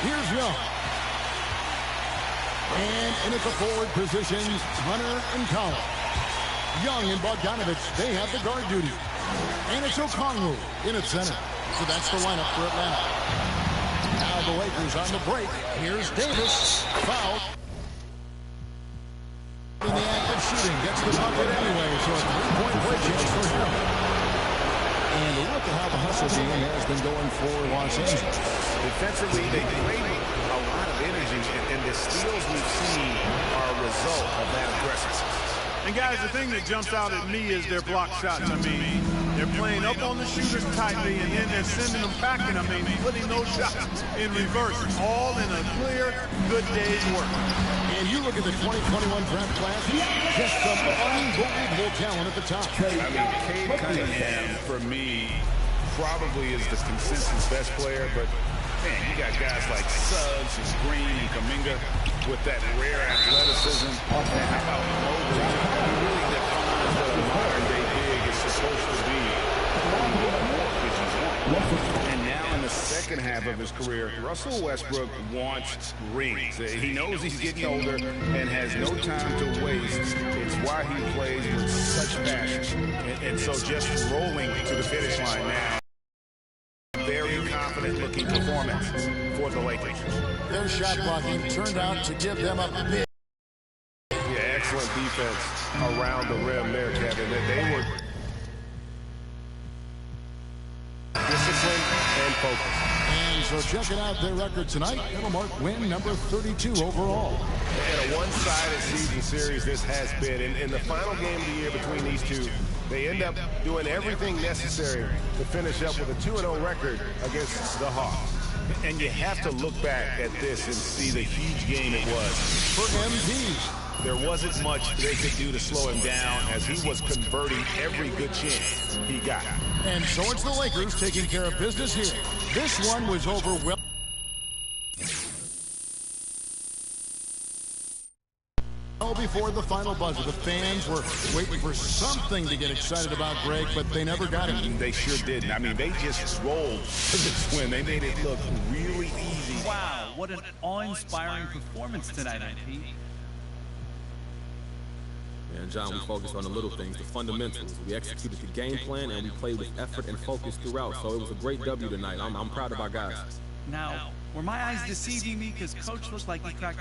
Here's Young. And in at the forward positions, Hunter and Collins. Young and Bogdanovich, they have the guard duty. And it's O'Connell in at center. So that's the lineup for Atlanta. Now the Lakers on the break. Here's Davis. Foul. In the act of shooting. Gets the bucket anyway. So a three-point play chance for him. And look at how the hustle game has been going for Los Angeles. Defensively, they played a lot of energy, and the steals we've seen are a result of that aggressiveness. And guys, the thing that jumps out at me is their block shots. I mean, they're playing up on the shooters tightly, and then they're sending them back, and I mean, putting those shots in reverse, all in a clear, good day's work. And you look at the 2021 draft class, just some unbelievable talent at the top. I mean, Cade Cunningham, for me, probably is the consensus best player, but man, you got guys like Suggs and Green and Kuminga with that rare athleticism. And how about Mobley? Really defines what a modern-day big is supposed to be. And now in the second half of his career, Russell Westbrook wants rings. He knows he's getting older and has no time to waste. It's why he plays with such passion. And so just rolling to the finish line now. Very confident-looking performance for the Lakers. Their shot blocking turned out to give them a big. Yeah, excellent defense around the rim there, Kevin. They were disciplined and focused. And so checking out their record tonight, it'll mark win number 32 overall. And a one-sided season series this has been. In the final game of the year between these two, they end up doing everything necessary to finish up with a 2-0 record against the Hawks. And you have to look back at this and see the huge game it was. For MP, there wasn't much they could do to slow him down as he was converting every good chance he got. And so it's the Lakers taking care of business here. This one was overwhelming. Before the final buzzer, the fans were waiting for something to get excited about, Greg, but they never got it. They sure didn't. I mean, they just rolled to this win. They made it look really easy. Wow, what an awe-inspiring performance tonight, MP. And John, we focused on the little things, the fundamentals. We executed the game plan, and we played with effort and focus throughout. So it was a great W tonight. I'm proud of our guys. Now, were my eyes deceiving me because Coach looked like he cracked...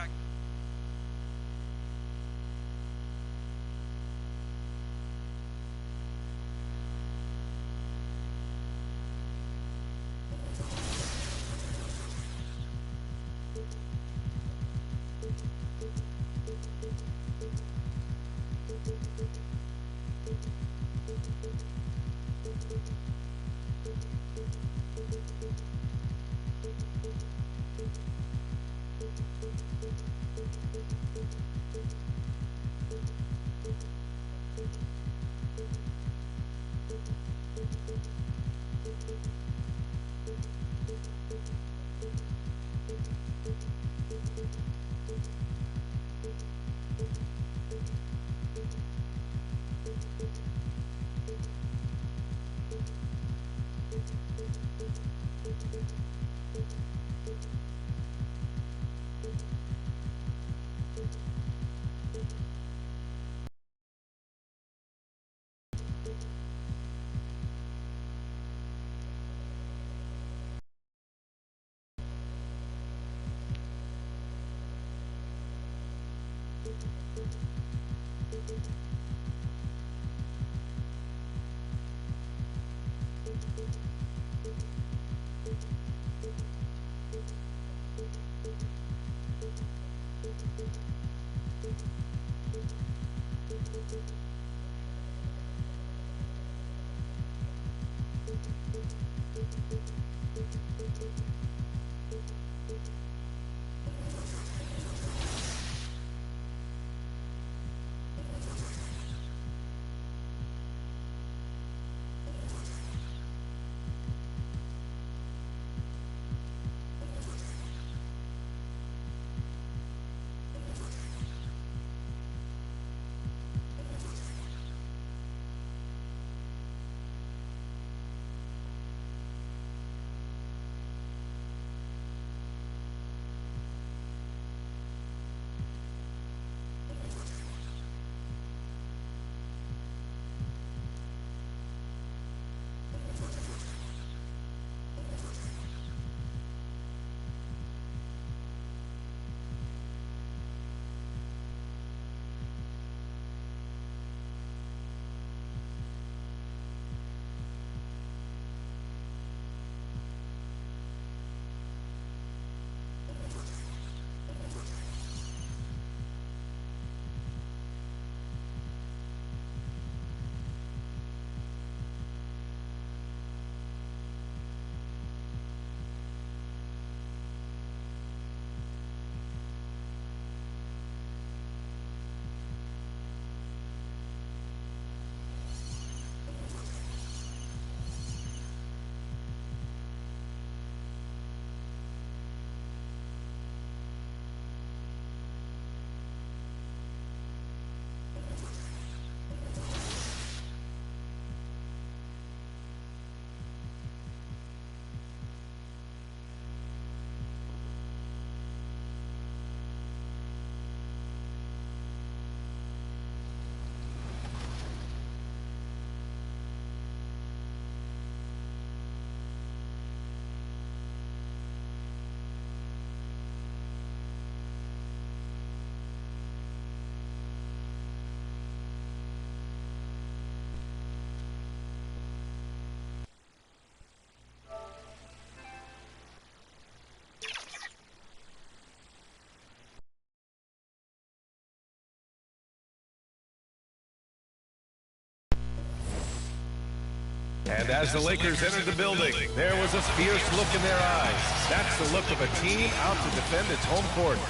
And as the Lakers entered the building, there was a fierce look in their eyes. That's the look of a team out to defend its home court.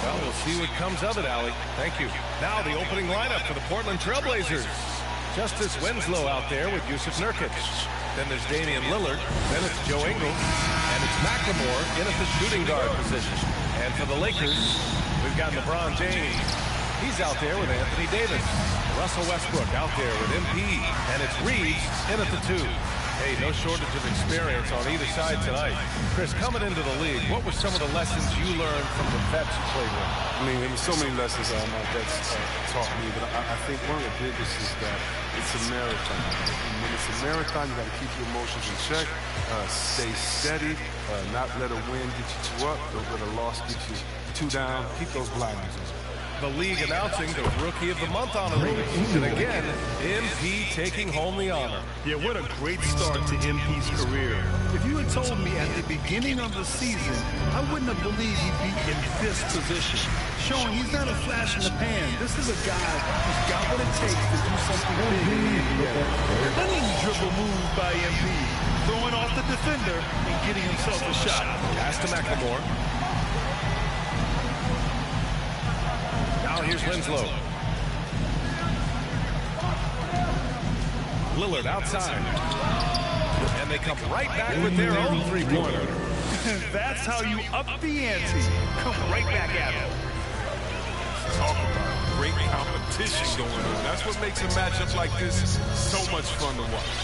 Well, we'll see what comes of it, Allie. Thank you. Now the opening lineup for the Portland Trailblazers. Justice Winslow out there with Yusuf Nurkic. Then there's Damian Lillard. Then it's Joe Ingles. And it's McLemore in at the shooting guard position. And for the Lakers, we've got LeBron James. He's out there with Anthony Davis. Russell Westbrook out there with MP. And it's Reeves in at the 2. Hey, no shortage of experience on either side tonight. Chris, coming into the league, what were some of the lessons you learned from the vets you played with? I mean, there were so many lessons my vets taught me, but I think one of the biggest is that it's a marathon. And when it's a marathon, you got to keep your emotions in check, stay steady, not let a win get you two up, don't let a loss get you two down. Keep those blinders on. The league announcing the Rookie of the Month honorees. And again, MP taking home the honor. Yeah, what a great start to MP's career. If you had told me at the beginning of the season, I wouldn't have believed he'd be in this position. Showing he's not a flash in the pan. This is a guy who's got what it takes to do something big in the NBA. Stunning dribble move by MP. Throwing off the defender and getting himself a shot. Pass to McLemore. Now here's Winslow. Lillard outside. And they come right back with their own three-pointer. That's how you up the ante. Come right back at him. Talk about great competition going on. That's what makes a matchup like this so much fun to watch.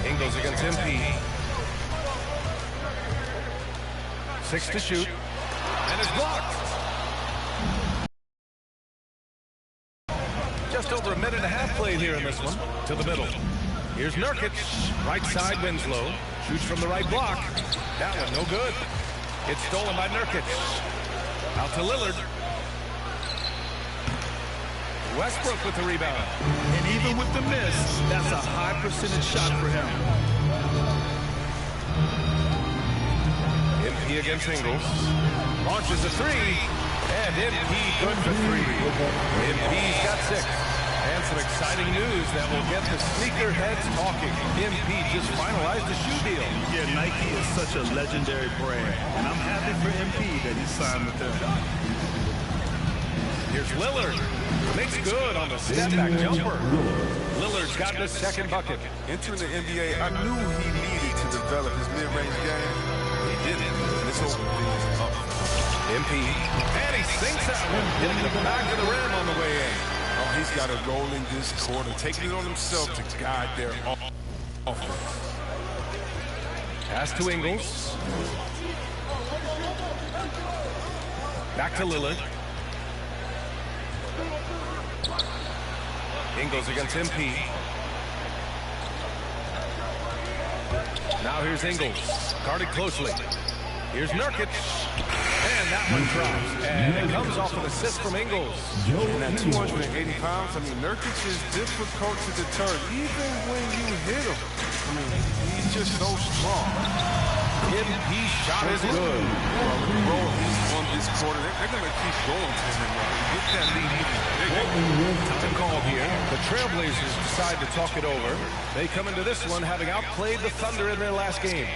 Ingles against MP. 6 to shoot. And it's blocked. Just over a minute and a half played here in this one. To the middle. Here's Nurkic. Right side Winslow. Shoots from the right block. That one no good. It's stolen by Nurkic. Out to Lillard. Westbrook with the rebound. And even with the miss, that's a high percentage shot for him. MP against Ingles. Launches a 3. And MP good for 3. MP's got 6. And some exciting news that will get the sneaker heads talking. MP just finalized the shoe deal. Yeah, Nike is such a legendary brand. And I'm happy for MP that he signed with them. Here's Lillard. Makes good on the step-back jumper. Lillard's got his second bucket. Entering the NBA, I knew he needed to develop his mid-range game. He didn't. And this opened things up. MP. And he sinks that one. Hitting the back of the rim on the way in. Oh, he's got a goal in this quarter, taking it on himself to guide their offense. Pass to Ingles. Back to Lillard. Ingles against MP. Now here's Ingles. Guarded closely. Here's Nurkic. And that one drops. And it comes off an assist from Ingles. And at 280 pounds, I mean, Nurkic is difficult to deter, even when you hit him. I mean, he's just so strong. MP shot is good. Well, the role he's on this quarter, they're going to keep going to him. Get that lead even bigger. Time call here. The Trailblazers decide to talk it over. They come into this one having outplayed the Thunder in their last game.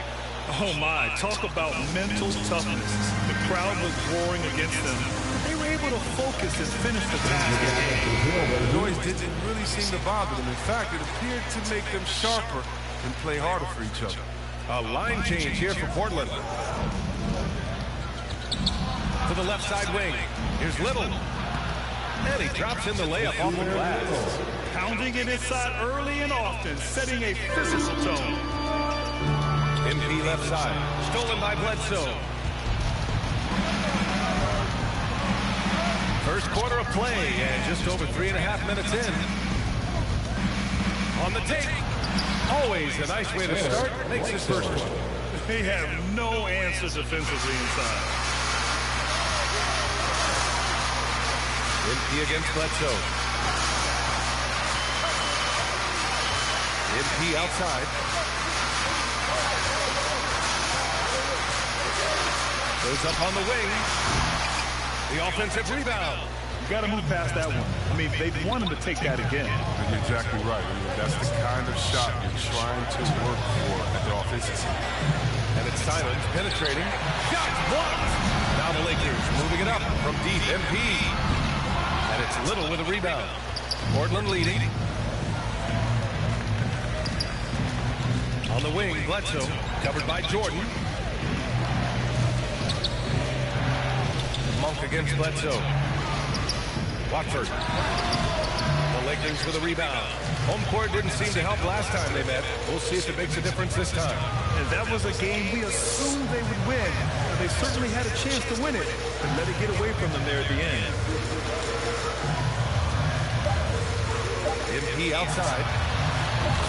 Oh my, talk about mental toughness. The crowd was roaring against them. They were able to focus and finish the task. The noise didn't really seem to bother them. In fact, it appeared to make them sharper and play harder for each other. A line change here for Portland. To the left side wing. Here's Little. And he drops in the layup off the glass. Pounding it inside early and often, setting a physical tone. MP left side. Stolen by Bledsoe. First quarter of play, and just over 3.5 minutes in. On the tape. Always a nice way to start. Makes his first one. They have no answer defensively inside. MP against Bledsoe. MP outside. Goes up on the wing. The offensive rebound. You got to move past that one. I mean, they want him to take that again. You're exactly right. I mean, that's the kind of shot you're trying to work for at the offensive side. And it's Simons penetrating. Shot blocked. Now the Lakers moving it up from deep. MP. And it's Little with a rebound. Portland leading. On the wing, Bledsoe. Covered by Jordan. Monk against Bledsoe. Watford. The Lakers with a rebound. Home court didn't seem to help last time they met. We'll see if it makes a difference this time. And that was a game we assumed they would win. And they certainly had a chance to win it, but let it get away from them there at the end. MP outside.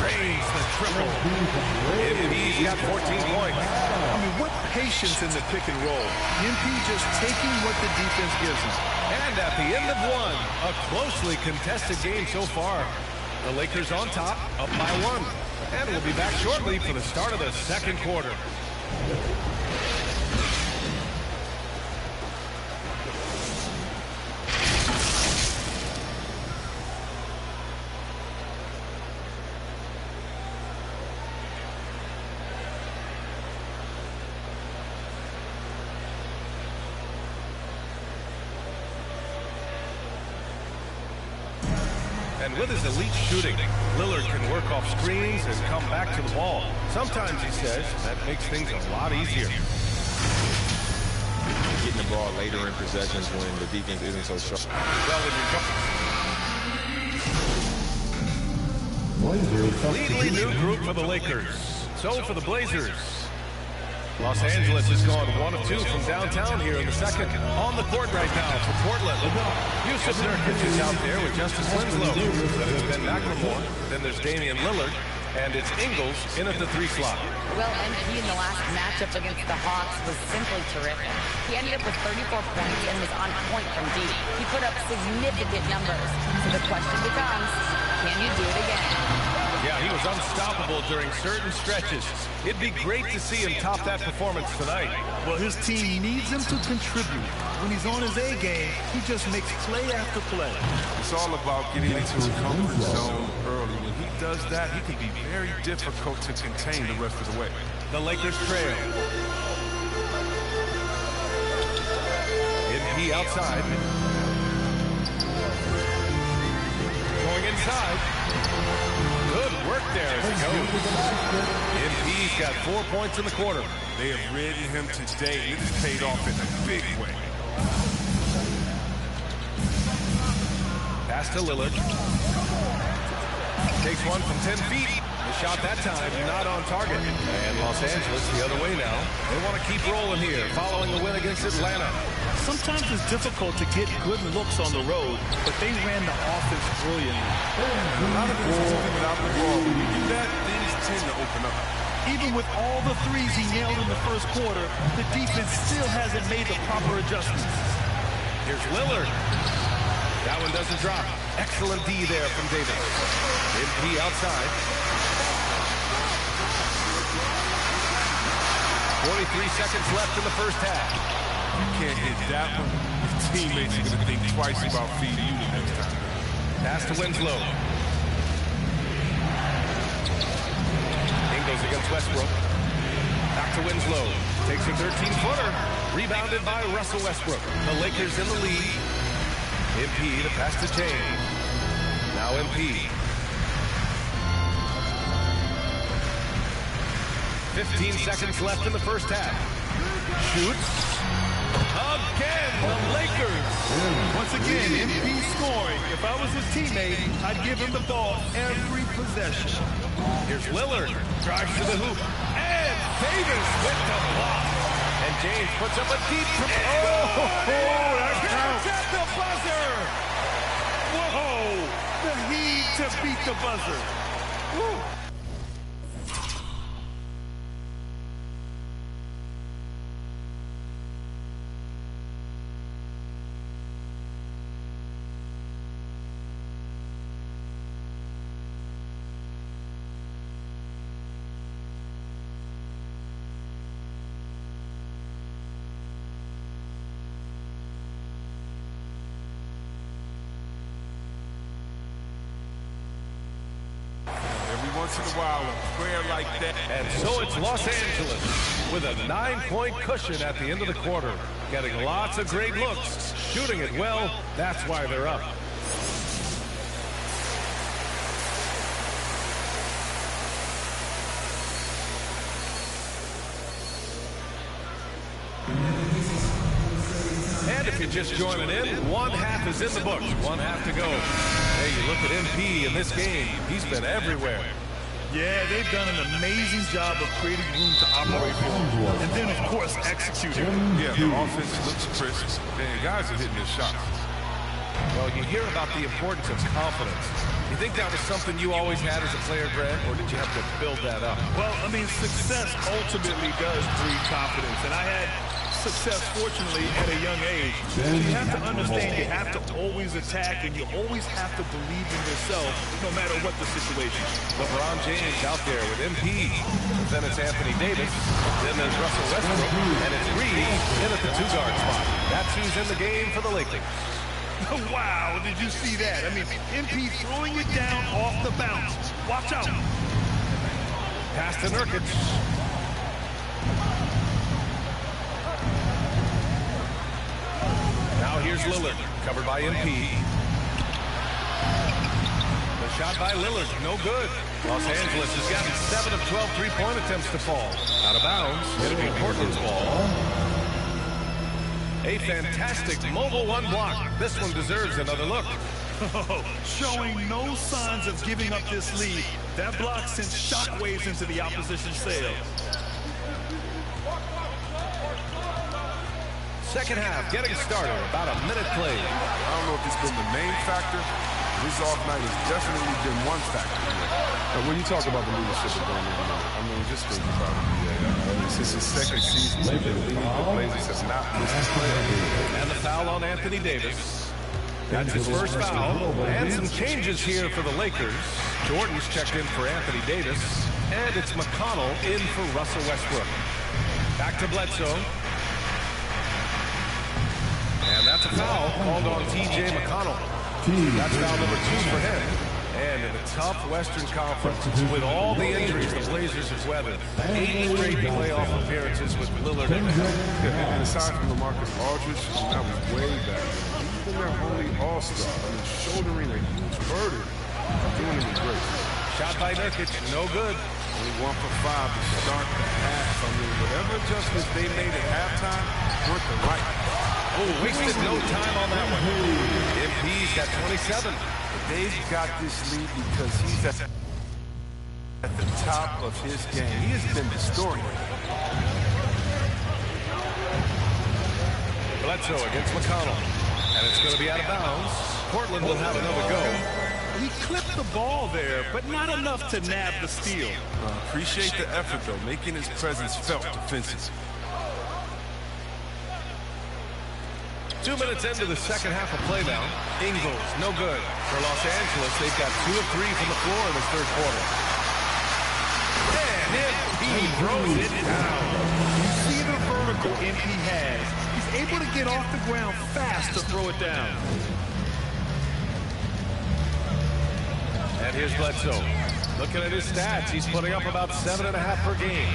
Drains the triple. MP's got 14 points. I mean, what patience in the pick and roll. MP just taking what the defense gives him. And at the end of one, a closely contested game so far. The Lakers on top, up by 1. And we'll be back shortly for the start of the second quarter. And with his elite shooting, Lillard can work off screens and come back to the ball. Sometimes, he says, that makes things a lot easier. Getting the ball later in possessions when the defense isn't so sharp. Completely new group for the Lakers. So for the Blazers, Los Angeles has gone 1 of 2 from downtown here in the second. On the court right now for Portland. Yusuf Nurkic is out there with Justice Winslow. Then it's Ben McLemore. Then there's Damian Lillard. And it's Ingles in at the 3 slot. Well, MP in the last matchup against the Hawks was simply terrific. He ended up with 34 points and was on point from deep. He put up significant numbers. So the question becomes, can you do it again? Yeah, he was unstoppable during certain stretches. It'd be great to see him top that performance tonight. Well, his team needs him to contribute. When he's on his A game, he just makes play after play. It's all about getting into his comfort zone early. When he does that, he can be very difficult to contain the rest of the way. The Lakers trail. MP outside. Going inside. Good work there as he goes. MP's got 4 points in the quarter. They have ridden him today. It has paid off in a big way. Pass to Lillard. Takes one from 10 feet. The shot that time not on target. And Los Angeles the other way now. They want to keep rolling here following the win against Atlanta. Sometimes it's difficult to get good looks on the road, but they ran the offense brilliantly. A lot of this is without the ball. When you do that, things tend to open up. Even with all the threes he nailed in the first quarter, the defense still hasn't made the proper adjustments. Here's Lillard. That one doesn't drop. Excellent D there from Davis. MP outside. 43 seconds left in the first half. You can't hit that one. Your teammates are going to think twice about feeding you the next time. Pass to Winslow. Ingles against Westbrook. Back to Winslow. Takes a 13-footer. Rebounded by Russell Westbrook. The Lakers in the lead. MP, the pass to James. Now MP. 15 seconds left in the first half. Shoots. Again, the Lakers. Once again, MP scoring. If I was his teammate, I'd give him the ball every possession. Here's Lillard. Drives to the hoop. And Davis with the block. And James puts up a deep triple. That counts. At the buzzer. Whoa! The heat to beat the buzzer. Woo. once in a while, a prayer like that. And so it's Los Angeles with a 9-point cushion at the end of the quarter. Getting lots of great looks, shooting it well. That's why they're up. And if you're just joining in, one half is in the books, one half to go. Hey, you look at MP in this game, he's been everywhere. Yeah, they've done an amazing job of creating room to operate from. And then, of course, executing. Yeah, the offense looks crisp, and guys are hitting their shots. Well, you hear about the importance of confidence. You think that was something you always had as a player, Grant, or did you have to build that up? Well, I mean, success ultimately does breed confidence. And I had success, fortunately, at a young age. So you have to understand you have to always attack, and you always have to believe in yourself, no matter what the situation. LeBron James out there with MP. Then it's Anthony Davis. Then there's Russell Westbrook. And it's Reed in at the 2-guard spot. That's who's in the game for the Lakers. Wow, did you see that? I mean, MP throwing it down off the bounce. Watch out. Pass to Nurkic. Now here's Lillard, covered by MP. The shot by Lillard, no good. Los Angeles has gotten 7 of 12 3-point attempts to fall. Out of bounds, it'll be Portland's ball. A fantastic mobile one block. This one deserves another look. Showing no signs of giving up this lead. That block sent shockwaves into the opposition's sails. Second half getting started. About a minute played. I don't know if it's been the main factor. His off night has definitely been one factor. When you talk about the leadership of Damian Lillard, I mean, just think about it. Since his second season, the Blazers have not missed a play. And the foul on Anthony Davis. That's his first foul. And some changes here for the Lakers. Jordan's checked in for Anthony Davis. And it's McConnell in for Russell Westbrook. Back to Bledsoe. And that's a foul called on T.J. McConnell. That's foul number 2 for him. And in a tough Western Conference, with all the injuries the Blazers have weathered, 8 straight playoff appearances with Lillard in the And aside from LaMarcus Aldridge, that was way back. Even their only all-star, shouldering a huge burden, doing it great. Shot by Nurkic, no good. Only 1 for 5 to start the half. I mean, whatever adjustments they made at halftime weren't the right. Oh, wasted no time on that one. MP's got 27. They've got this lead because he's at the top of his game. He has been the story. Bledsoe against McConnell. And it's going to be out of bounds. Portland will have another go. He clipped the ball there, but not enough to nab the steal. Appreciate the effort, though, making his presence felt defensively. 2 minutes into the second half of play now. Ingles, no good. For Los Angeles, they've got 2 of 3 from the floor in this third quarter. And he throws it down. You see the vertical MP has. He's able to get off the ground fast to throw it down. And here's Bledsoe. Looking at his stats, he's putting up about 7.5 per game.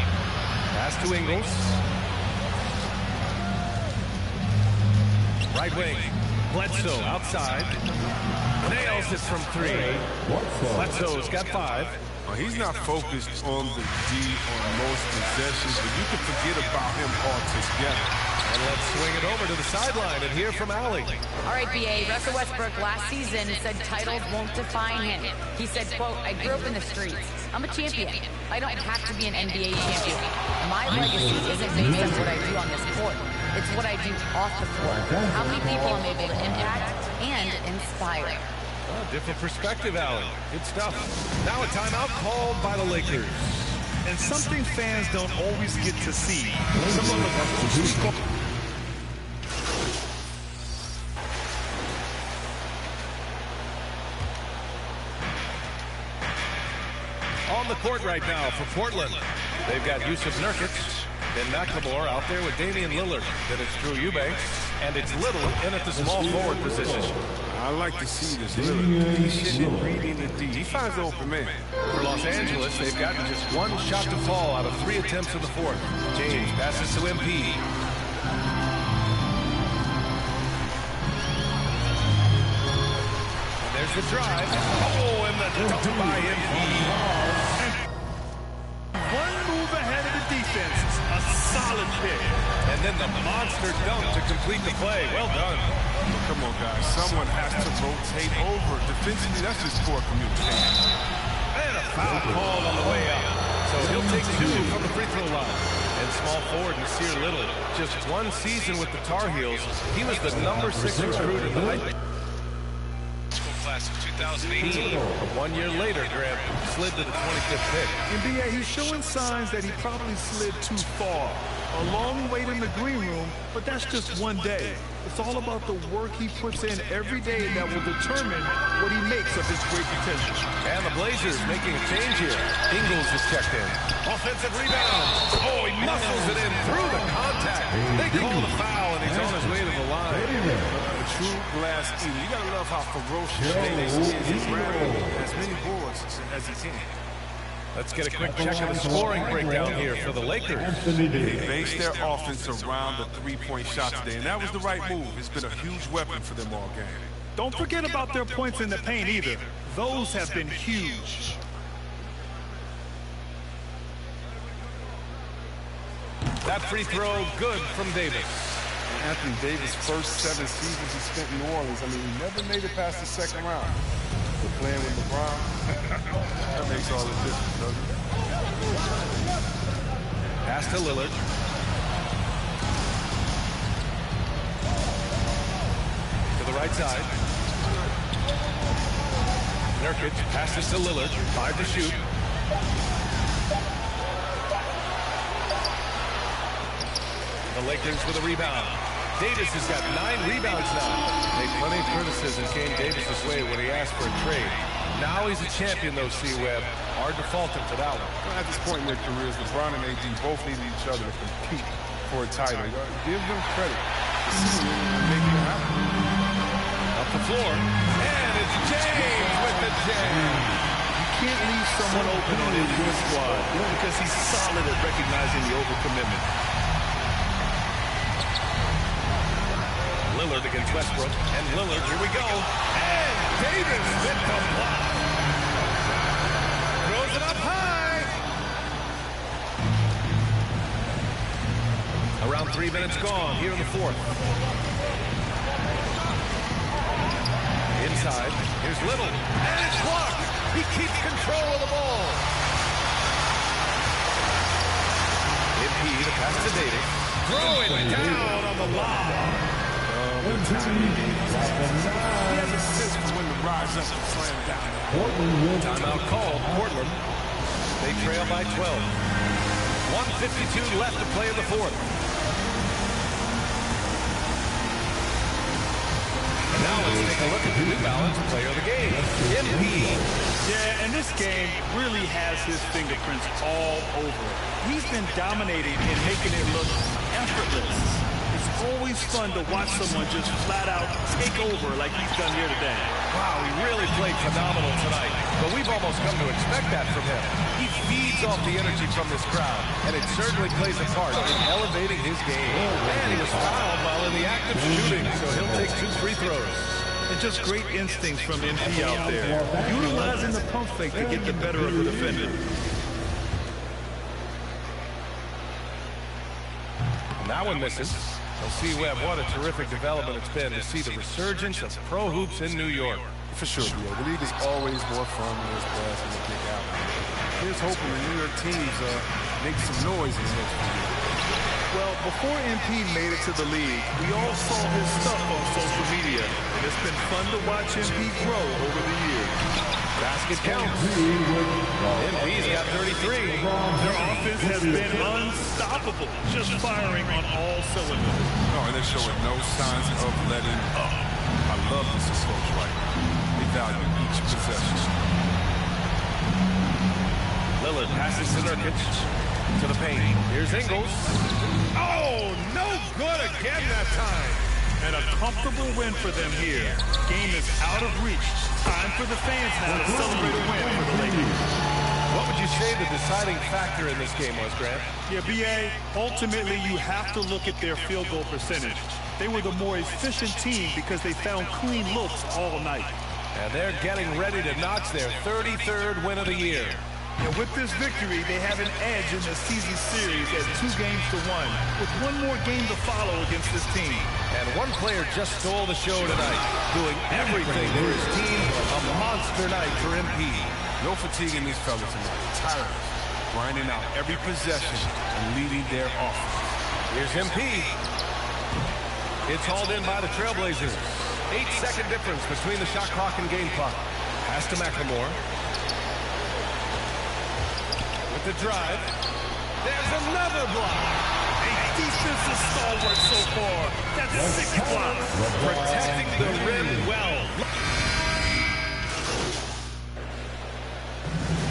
Pass to Ingles. Right wing. Bledsoe outside. Nails it from 3. Bledsoe's got 5. He's not focused on the D on most possessions, but you can forget about him altogether. And let's swing it over to the sideline and hear from Allie. All right, B.A. Russell Westbrook last season said titles won't define him. He said, quote, I grew up in the streets. I'm a champion. I don't have to be an NBA champion. My legacy isn't based on what I do on this court. It's what I do off the court. How many people am I able to impact and inspire? Different perspective, Allie. Good stuff. Now a timeout called by the Lakers. And something fans don't always get to see. Some of the on the court right now for Portland. They've got Yusuf Nurkic, then McLemore out there with Damian Lillard. Then it's Drew Eubanks, and it's Little in at the small forward position. I like to see this. Lillard, patient, reading the D. He finds the open man. For Los Angeles, they've gotten just one shot to fall out of 3 attempts in the fourth. James passes to MP. And there's the drive. Oh, and the dunk by MP. One move ahead of the defense. A solid pick. And then the monster dunk to complete the play. Well done. Come on, guys. Someone has to rotate over. Defensively, that's just poor communication. And a foul called on the way up. So he'll take 2 from the free throw line. And small forward Nasir Little, just 1 season with the Tar Heels. He was the #6 recruit in the high school class of 2018. 1 year later, Graham slid to the 25th pick. NBA, he's showing signs that he probably slid too far. A long wait in the green room, but that's just one day. It's all about the work he puts in every day that will determine what he makes of his great potential. And the Blazers making a change here. Ingles is checked in. Offensive rebound. Oh, he muscles it in through the contact. They call the foul, and he's on his way to the line. A true glass eater. You gotta love how ferocious Davis is. He's grabbing as many boards as he can. Let's get a quick check of the scoring breakdown here for the Lakers. They based their offense around the three-point shot today, and that was the right move. It's been a huge weapon for them all game. Don't forget about their points in the paint either. Those have been huge. That free throw good from Davis. Anthony Davis' first 7 seasons he spent in New Orleans, I mean, he never made it past the second round. But playing with LeBron, that makes all the difference, doesn't it? Pass to Lillard. To the right side. Nurkic passes to Lillard. 5 to shoot. The Lakers with a rebound. Davis has got 9 rebounds now. Made plenty of criticism came Davis's way when he asked for a trade. Now he's a champion, though, C-Web. Hard to fault him for that one. At this point in their careers, LeBron and AD both needed each other to compete for a title. Give them credit. Make it happen. Up the floor. And it's James with the jam. You can't leave someone open on your squad because he's solid at recognizing the overcommitment. Lillard against Westbrook, and Lillard, here we go, and Davis with the block. Throws it up high. Around 3 minutes gone here in the fourth. Inside, here's Little, and it's blocked. He keeps control of the ball. MP, the pass to Davis. Throwing down on the lob. He has a sense for when to rise up and slam down. Timeout called. Portland. They trail by 12. 1:52 left to play in the fourth. And now let's take a look at the New Balance player of the game, MP. Yeah, and this game really has his fingerprints all over it. He's been dominating and making it look effortless. It's always fun to watch someone just flat out take over like he's done here today. Wow, he really played phenomenal tonight, but we've almost come to expect that from him. He feeds off the energy from this crowd, and it certainly plays a part in elevating his game. And he was fouled while in the act of shooting, so he'll take 2 free throws. And just great instincts from MP out there, utilizing the pump fake to get the better of the defender. That one misses. Well, C-Web, what a terrific development it's been to see the resurgence of pro hoops in New York. For sure, yeah. The league is always more fun when there's brass in the big alley. Here's hoping the New York teams make some noise in the next few years. Well, before MP made it to the league, we all saw his stuff on social media, and it's been fun to watch MP grow over the years. Basket counts. MP's got 33. Their offense has been unstoppable, just firing on all cylinders. No, and they're showing no signs of letting up. I love this approach right now. They value each possession. Lillard passes to Nurkic. To the paint. Here's Ingles. Oh, no good again that time. And a comfortable win for them here. Game is out of reach. Time for the fans now to celebrate a win for the Lakers. What would you say the deciding factor in this game was, Grant? Yeah, B.A., ultimately you have to look at their field goal percentage. They were the more efficient team because they found clean looks all night. And they're getting ready to notch their 33rd win of the year. And with this victory, they have an edge in the season series at 2-1, with one more game to follow against this team. And one player just stole the show tonight, doing everything for his team. A monster night for MP. No fatigue in these fellas tonight. Tireless, grinding out every possession and leading their offense. Here's MP. It's hauled in by the Trailblazers. 8-second difference between the shot clock and game clock. Pass to McLemore. With the drive. There's another block. A defensive stalwart so far. That's a 6 block. Protecting the rim well.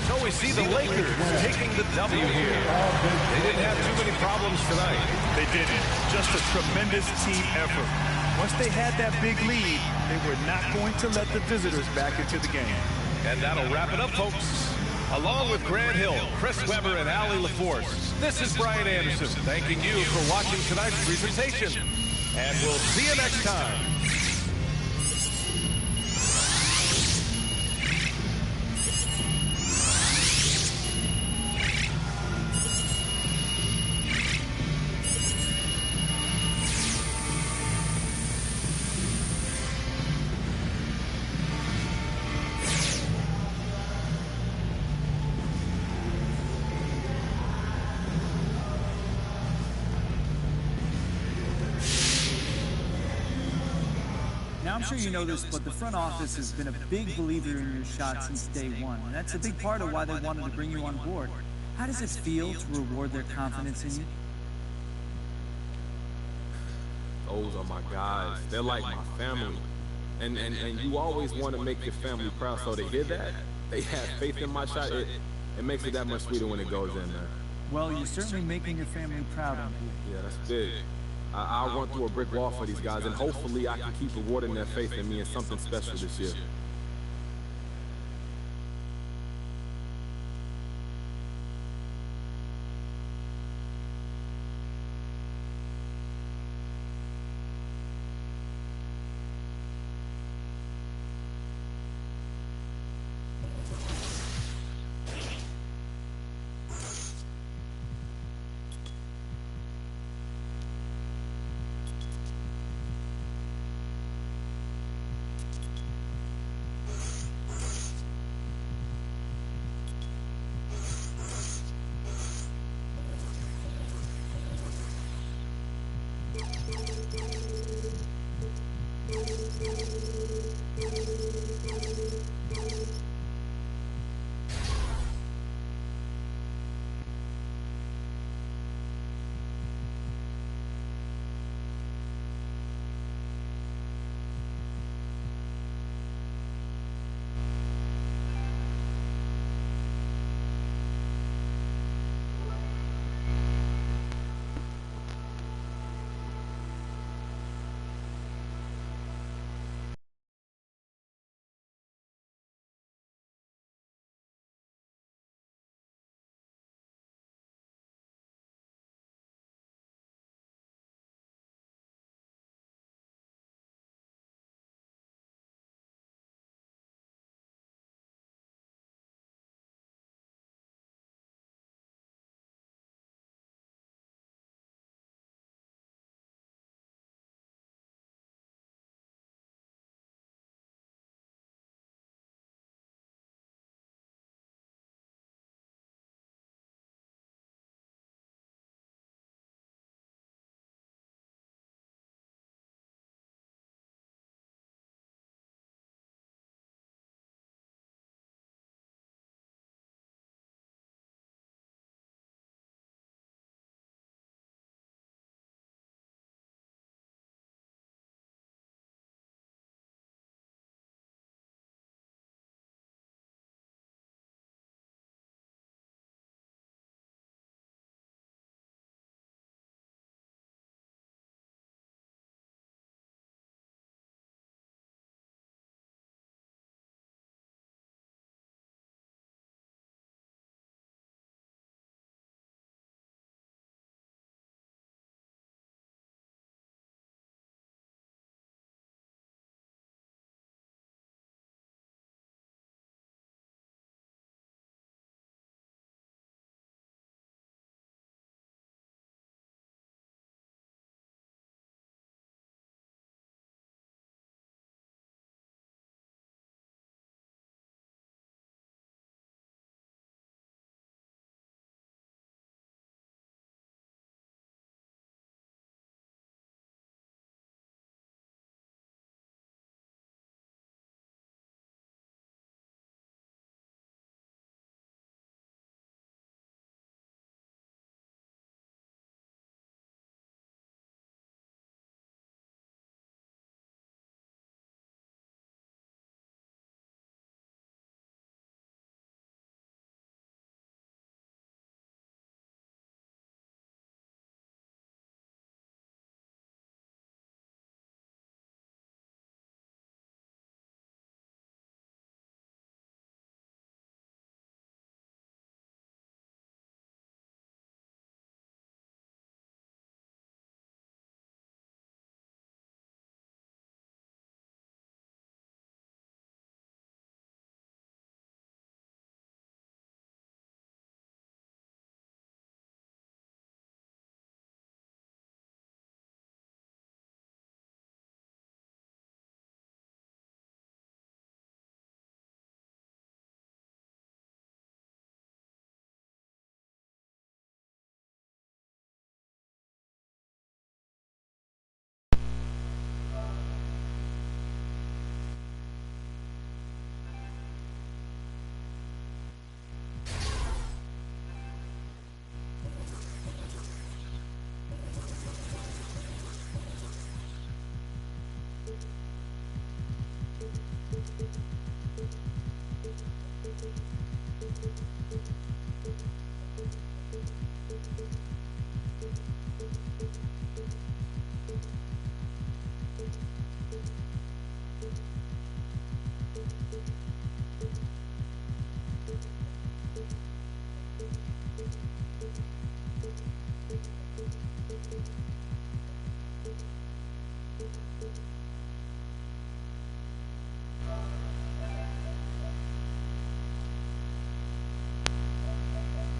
So we see the Lakers taking the W here. They didn't have too many problems tonight. They didn't. Just a tremendous team effort. Once they had that big lead, they were not going to let the visitors back into the game. And that'll wrap it up, folks. Along with Grant Hill, Chris Webber, and Allie LaForce, this is Brian Anderson thanking you for watching tonight's presentation. And we'll see you next time. Now, I'm sure you know this, but the front office has been a big believer in your shot since day one. And that's a big part of why they wanted to bring you on board. How does it feel to reward their confidence in you? Those are my guys. They're like my family. And you always want to make your family proud, so to hear that, they have faith in my shot, it makes it that much sweeter when it goes in, man. Well, you're certainly making your family proud of you. Yeah, that's big. I'll run through a brick wall for these guys, and hopefully I can keep rewarding their faith in me in something special this year.